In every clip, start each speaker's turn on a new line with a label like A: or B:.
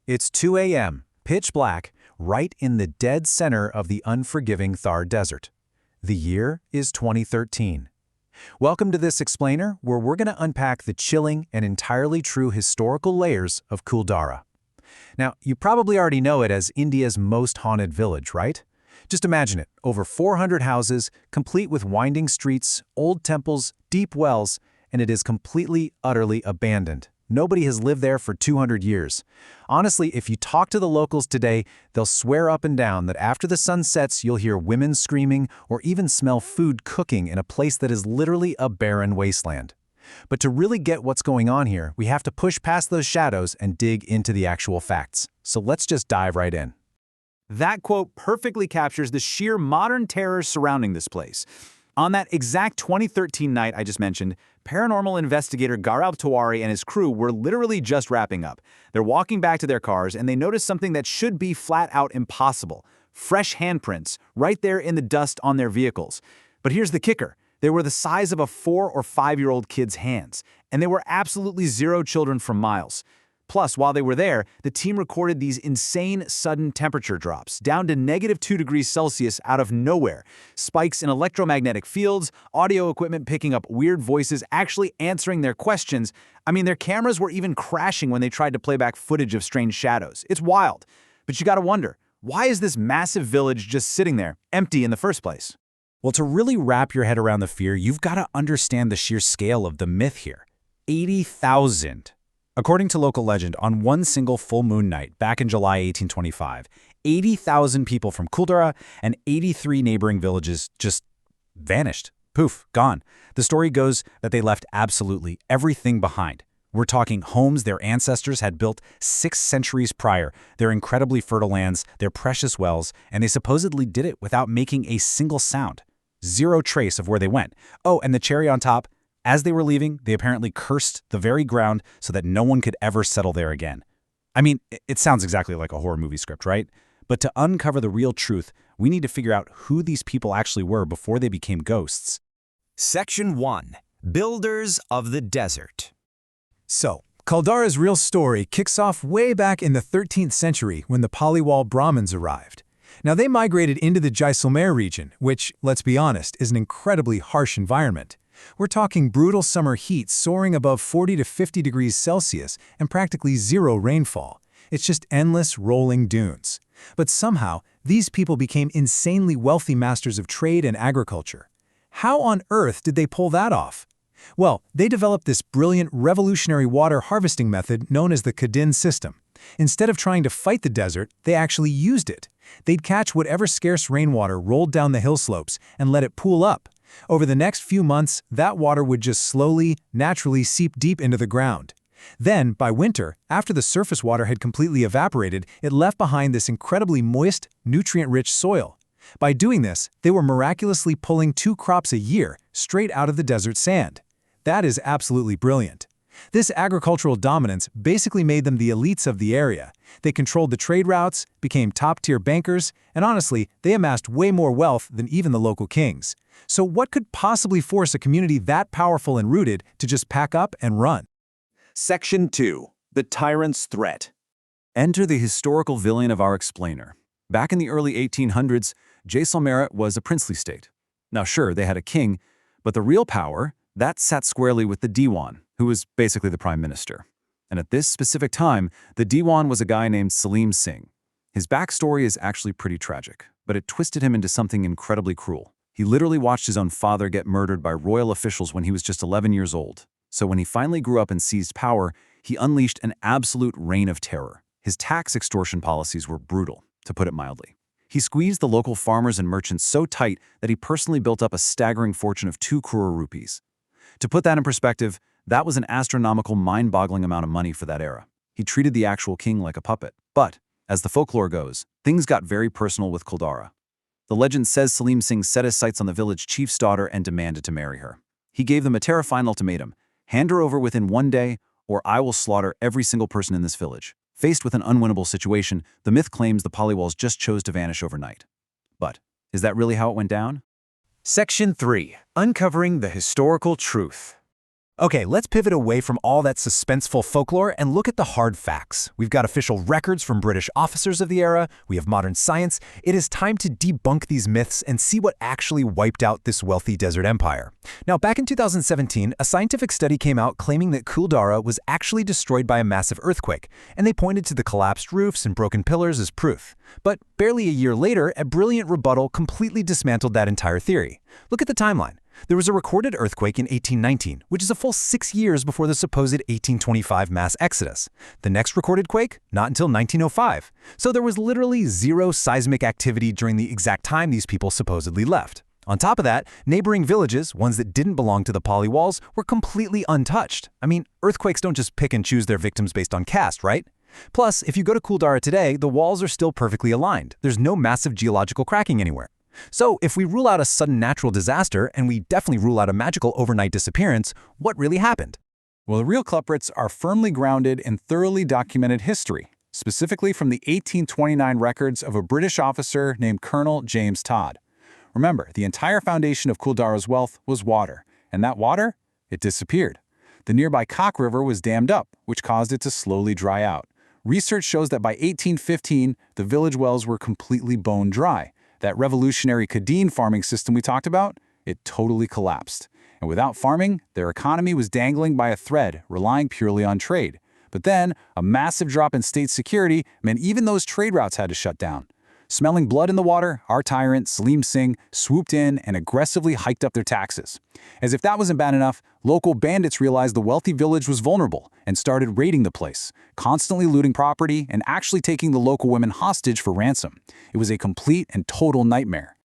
A: It's 2 a.m., pitch black, right in the dead center of the unforgiving Thar Desert. The year is 2013. Welcome to this explainer, where we're going to unpack the chilling and entirely true historical layers of Kuldhara. Now, you probably already know it as India's most haunted village, right? Just imagine it, over 400 houses, complete with winding streets, old temples, deep wells, and it is completely, utterly abandoned. Nobody has lived there for 200 years. Honestly, if you talk to the locals today, they'll swear up and down that after the sun sets, you'll hear women screaming or even smell food cooking in a place that is literally a barren wasteland. But to really get what's going on here, we have to push past those shadows and dig into the actual facts. So let's just dive right in.
B: That quote perfectly captures the sheer modern terror surrounding this place. On that exact 2013 night I just mentioned, paranormal investigator Gaurav Tiwari and his crew were literally just wrapping up. They're walking back to their cars and they notice something that should be flat out impossible. Fresh handprints, right there in the dust on their vehicles. But here's the kicker. They were the size of a 4- or 5-year-old kid's hands, and there were absolutely zero children for miles. Plus, while they were there, the team recorded these insane sudden temperature drops, down to -2 degrees Celsius out of nowhere, spikes in electromagnetic fields, audio equipment picking up weird voices actually answering their questions. I mean, their cameras were even crashing when they tried to play back footage of strange shadows. It's wild. But you gotta wonder, why is this massive village just sitting there, empty in the first place?
A: Well, to really wrap your head around the fear, you've got to understand the sheer scale of the myth here. 80,000. According to local legend, on one single full moon night back in July 1825, 80,000 people from Kuldhara and 83 neighboring villages just vanished. Poof, gone. The story goes that they left absolutely everything behind. We're talking homes their ancestors had built 6 centuries prior, their incredibly fertile lands, their precious wells, and they supposedly did it without making a single sound. Zero trace of where they went. Oh, and the cherry on top, as they were leaving, they apparently cursed the very ground so that no one could ever settle there again. I mean, it sounds exactly like a horror movie script, right? But to uncover the real truth, we need to figure out who these people actually were before they became ghosts.
C: Section 1. Builders of the Desert.
D: So, Kuldhara's real story kicks off way back in the 13th century when the Paliwal Brahmins arrived. Now, they migrated into the Jaisalmer region, which, let's be honest, is an incredibly harsh environment. We're talking brutal summer heat soaring above 40 to 50 degrees Celsius and practically zero rainfall. It's just endless rolling dunes. But somehow, these people became insanely wealthy masters of trade and agriculture. How on earth did they pull that off? Well, they developed this brilliant revolutionary water harvesting method known as the Kadin system. Instead of trying to fight the desert, they actually used it. They'd catch whatever scarce rainwater rolled down the hill slopes and let it pool up. Over the next few months, that water would just slowly, naturally seep deep into the ground. Then, by winter, after the surface water had completely evaporated, it left behind this incredibly moist, nutrient-rich soil. By doing this, they were miraculously pulling 2 crops a year straight out of the desert sand. That is absolutely brilliant. This agricultural dominance basically made them the elites of the area. They controlled the trade routes, became top-tier bankers, and honestly, they amassed way more wealth than even the local kings. So what could possibly force a community that powerful and rooted to just pack up and run?
B: Section 2. The Tyrant's Threat.
E: Enter the historical villain of our explainer. Back in the early 1800s, Jaisalmer was a princely state. Now sure, they had a king, but the real power, that sat squarely with the Diwan, who was basically the prime minister. And at this specific time, the Diwan was a guy named Salim Singh. His backstory is actually pretty tragic, but it twisted him into something incredibly cruel. He literally watched his own father get murdered by royal officials when he was just 11 years old. So when he finally grew up and seized power, he unleashed an absolute reign of terror. His tax extortion policies were brutal, to put it mildly. He squeezed the local farmers and merchants so tight that he personally built up a staggering fortune of 2 crore rupees. To put that in perspective, that was an astronomical, mind-boggling amount of money for that era. He treated the actual king like a puppet. But, as the folklore goes, things got very personal with Kuldhara. The legend says Salim Singh set his sights on the village chief's daughter and demanded to marry her. He gave them a terrifying ultimatum: hand her over within 1 day, or I will slaughter every single person in this village. Faced with an unwinnable situation, the myth claims the Paliwals just chose to vanish overnight. But, is that really how it went down?
C: Section 3. Uncovering the Historical Truth.
A: Okay, let's pivot away from all that suspenseful folklore and look at the hard facts. We've got official records from British officers of the era, we have modern science. It is time to debunk these myths and see what actually wiped out this wealthy desert empire. Now, back in 2017, a scientific study came out claiming that Kuldhara was actually destroyed by a massive earthquake, and they pointed to the collapsed roofs and broken pillars as proof. But barely a year later, a brilliant rebuttal completely dismantled that entire theory. Look at the timeline. There was a recorded earthquake in 1819, which is a full 6 years before the supposed 1825 mass exodus. The next recorded quake? Not until 1905. So there was literally zero seismic activity during the exact time these people supposedly left. On top of that, neighboring villages, ones that didn't belong to the Paliwals, were completely untouched. I mean, earthquakes don't just pick and choose their victims based on caste, right? Plus, if you go to Kuldhara today, the walls are still perfectly aligned. There's no massive geological cracking anywhere. So, if we rule out a sudden natural disaster, and we definitely rule out a magical overnight disappearance, what really happened?
B: Well, the real culprits are firmly grounded in thoroughly documented history, specifically from the 1829 records of a British officer named Colonel James Todd. Remember, the entire foundation of Kuldhara's wealth was water, and that water, it disappeared. The nearby Cock River was dammed up, which caused it to slowly dry out. Research shows that by 1815, the village wells were completely bone dry. That revolutionary Kadeen farming system we talked about, it totally collapsed. And without farming, their economy was dangling by a thread, relying purely on trade. But then, a massive drop in state security meant even those trade routes had to shut down. Smelling blood in the water, our tyrant, Salim Singh, swooped in and aggressively hiked up their taxes. As if that wasn't bad enough, local bandits realized the wealthy village was vulnerable and started raiding the place, constantly looting property and actually taking the local women hostage for ransom. It was a complete and total nightmare.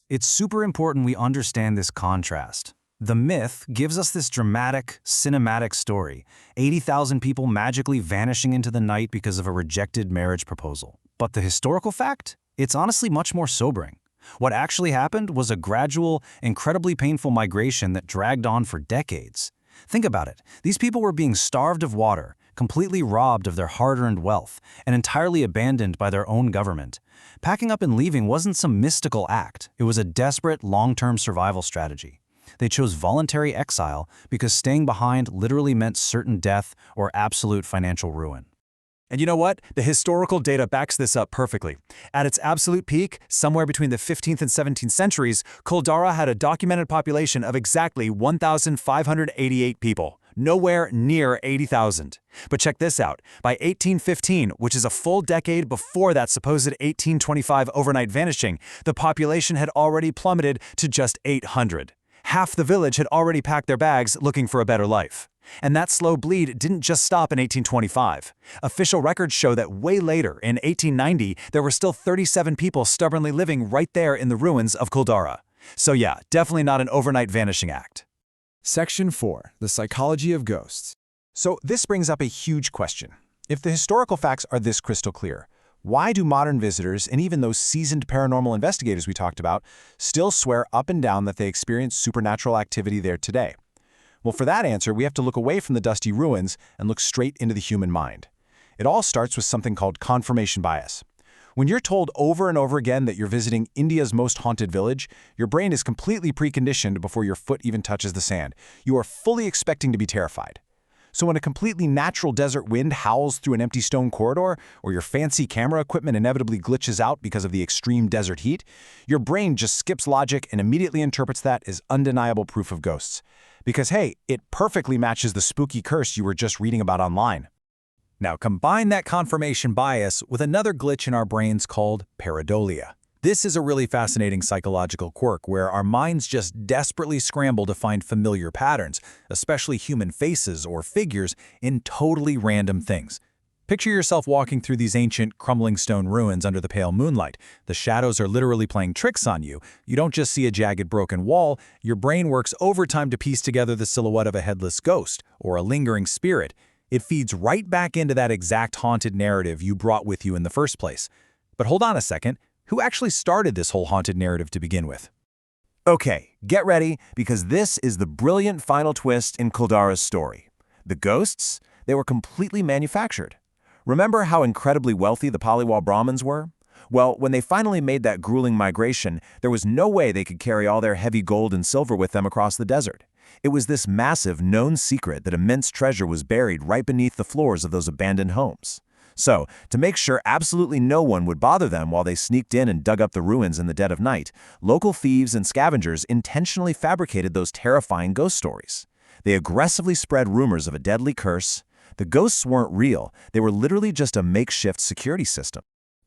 C: It's super important we understand this contrast. The myth gives us this dramatic, cinematic story, 80,000 people magically vanishing into the night because of a rejected marriage proposal. But the historical fact? It's honestly much more sobering. What actually happened was a gradual, incredibly painful migration that dragged on for decades. Think about it. These people were being starved of water, completely robbed of their hard-earned wealth, and entirely abandoned by their own government. Packing up and leaving wasn't some mystical act. It was a desperate, long-term survival strategy. They chose voluntary exile because staying behind literally meant certain death or absolute financial ruin.
A: And you know what? The historical data backs this up perfectly. At its absolute peak, somewhere between the 15th and 17th centuries, Kuldhara had a documented population of exactly 1,588 people. Nowhere near 80,000. But check this out. By 1815, which is a full decade before that supposed 1825 overnight vanishing, the population had already plummeted to just 800. Half the village had already packed their bags looking for a better life. And that slow bleed didn't just stop in 1825. Official records show that way later, in 1890, there were still 37 people stubbornly living right there in the ruins of Kuldhara. So yeah, definitely not an overnight vanishing act.
D: Section 4. The Psychology of Ghosts.
A: So this brings up a huge question. If the historical facts are this crystal clear, why do modern visitors, and even those seasoned paranormal investigators we talked about, still swear up and down that they experience supernatural activity there today? Well, for that answer, we have to look away from the dusty ruins and look straight into the human mind. It all starts with something called confirmation bias. When you're told over and over again that you're visiting India's most haunted village, your brain is completely preconditioned before your foot even touches the sand. You are fully expecting to be terrified. So when a completely natural desert wind howls through an empty stone corridor, or your fancy camera equipment inevitably glitches out because of the extreme desert heat, your brain just skips logic and immediately interprets that as undeniable proof of ghosts. Because hey, it perfectly matches the spooky curse you were just reading about online. Now combine that confirmation bias with another glitch in our brains called pareidolia. This is a really fascinating psychological quirk where our minds just desperately scramble to find familiar patterns, especially human faces or figures, in totally random things. Picture yourself walking through these ancient, crumbling stone ruins under the pale moonlight. The shadows are literally playing tricks on you. You don't just see a jagged, broken wall. Your brain works overtime to piece together the silhouette of a headless ghost or a lingering spirit. It feeds right back into that exact haunted narrative you brought with you in the first place. But hold on a second. Who actually started this whole haunted narrative to begin with?
F: Okay, get ready, because this is the brilliant final twist in Kuldhara's story. The ghosts, they were completely manufactured. Remember how incredibly wealthy the Paliwal Brahmins were? Well, when they finally made that grueling migration, there was no way they could carry all their heavy gold and silver with them across the desert. It was this massive, known secret that immense treasure was buried right beneath the floors of those abandoned homes. So, to make sure absolutely no one would bother them while they sneaked in and dug up the ruins in the dead of night, local thieves and scavengers intentionally fabricated those terrifying ghost stories. They aggressively spread rumors of a deadly curse. The ghosts weren't real, they were literally just a makeshift security system.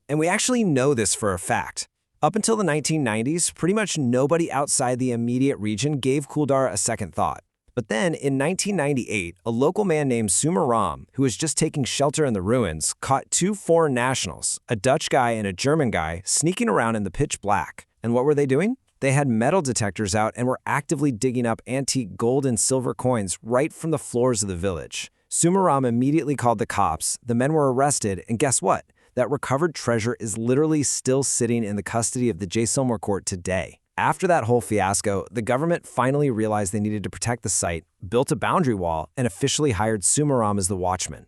G: And we actually know this for a fact. Up until the 1990s, pretty much nobody outside the immediate region gave Kuldhara a second thought. But then, in 1998, a local man named Sumaram, who was just taking shelter in the ruins, caught two foreign nationals, a Dutch guy and a German guy, sneaking around in the pitch black. And what were they doing? They had metal detectors out and were actively digging up antique gold and silver coins right from the floors of the village. Sumaram immediately called the cops, the men were arrested, and guess what? That recovered treasure is literally still sitting in the custody of the Jaisalmer court today. After that whole fiasco, the government finally realized they needed to protect the site, built a boundary wall, and officially hired Sumaram as the watchman.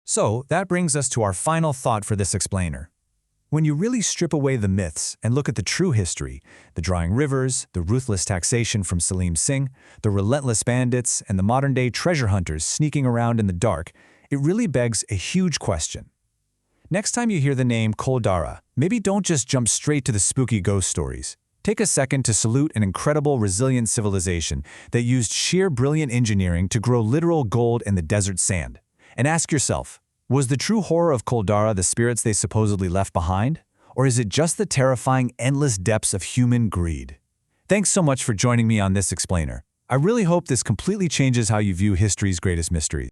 D: So, that brings us to our final thought for this explainer. When you really strip away the myths and look at the true history, the drying rivers, the ruthless taxation from Salim Singh, the relentless bandits, and the modern-day treasure hunters sneaking around in the dark, it really begs a huge question. Next time you hear the name Kuldhara, maybe don't just jump straight to the spooky ghost stories. Take a second to salute an incredible, resilient civilization that used sheer brilliant engineering to grow literal gold in the desert sand. And ask yourself, was the true horror of Kuldhara the spirits they supposedly left behind? Or is it just the terrifying, endless depths of human greed? Thanks so much for joining me on this explainer. I really hope this completely changes how you view history's greatest mysteries.